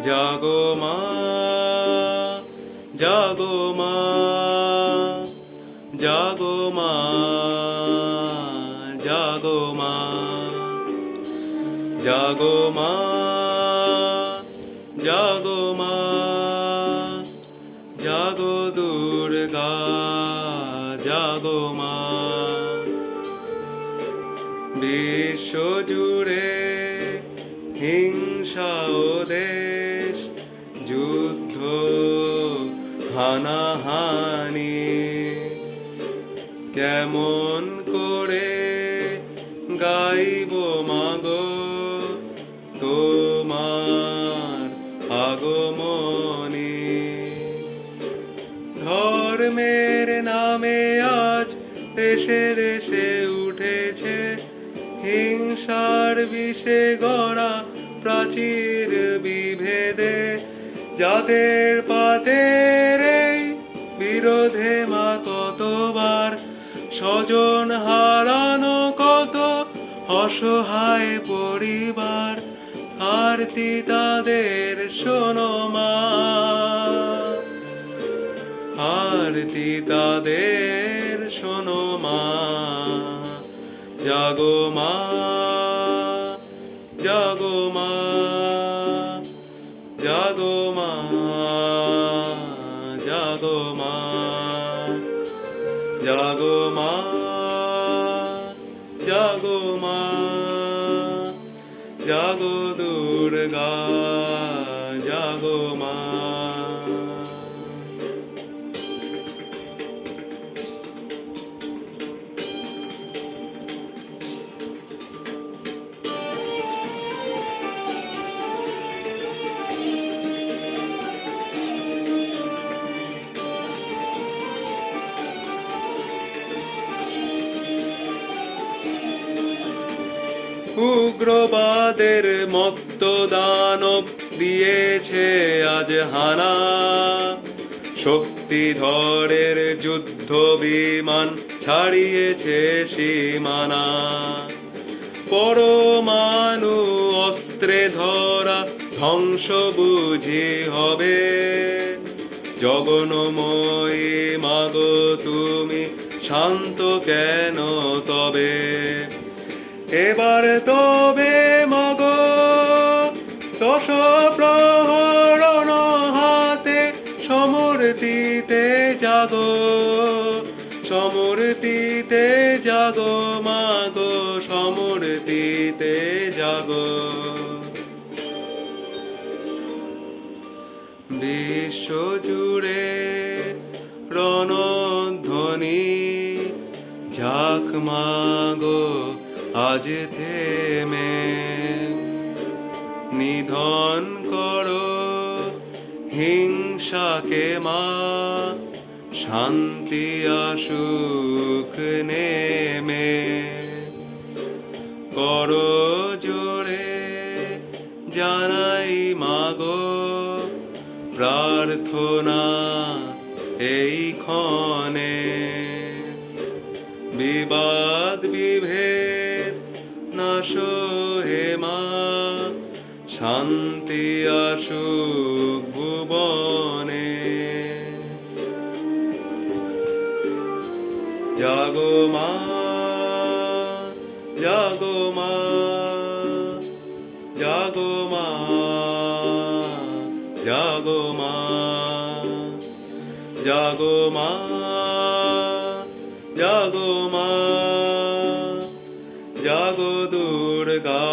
জাগো মা, জাগো মা, জাগো মা, জাগো মা, জাগো মা, জাগো মা, জাগো দুর্গা, জাগো মা। বিশ্ব জুড়ে হিংসা ও দেশ, যুদ্ধ হানাহানি, কেমন করে গাইব মাগো তোমার আগমনী। ধর্মের নামে আজ দেশে দেশে উঠেছে হিংসার বিষে গড়া প্রাচীর বিভেদে, যাদের পাতের এই বিরোধে মা কতবার স্বজন হারানো, কত অসহায় পরিবার আরতি তাদের শোনো মা, আরতি তাদের শোনো মা। জাগো মা, জাগো মা, জাগো মা, জাগো মা, জাগো মা, জাগো মা, জাগো দুর্গা, জাগো মা। উগ্রবাদের মত্ত দানব দিয়েছে আজ হানা, শক্তিধরের যুদ্ধ বিমান ছাড়িয়েছে সীমানা। পরমাণু অস্ত্রে ধরা ধ্বংস বুঝি হবে, জগন্ময়ী মাগো তুমি শান্ত কেন তবে। এবার তবে মাগো দশ প্রহরণ হাতে সমর্তিতে জাগো, সমর্তিতে জাগো মাগো, সমর্তিতে জাগো। বিশ্ব জুড়ে রণধ্বনি ঝাঁক মাগো আজ থেমে, নিধন করো হিংসাকে মা, শান্তি আসুক নেমে। করো জোরে জানাই মাগো প্রার্থনা এই ক্ষণে, বিবাদ বিভেদ নাশ হে মা, শান্তি আসুক ভুবনে। জাগো মা, জাগো মা, জাগো মা, জাগো মা, জাগো মা, জাগো মা, জাগো দুর্গা।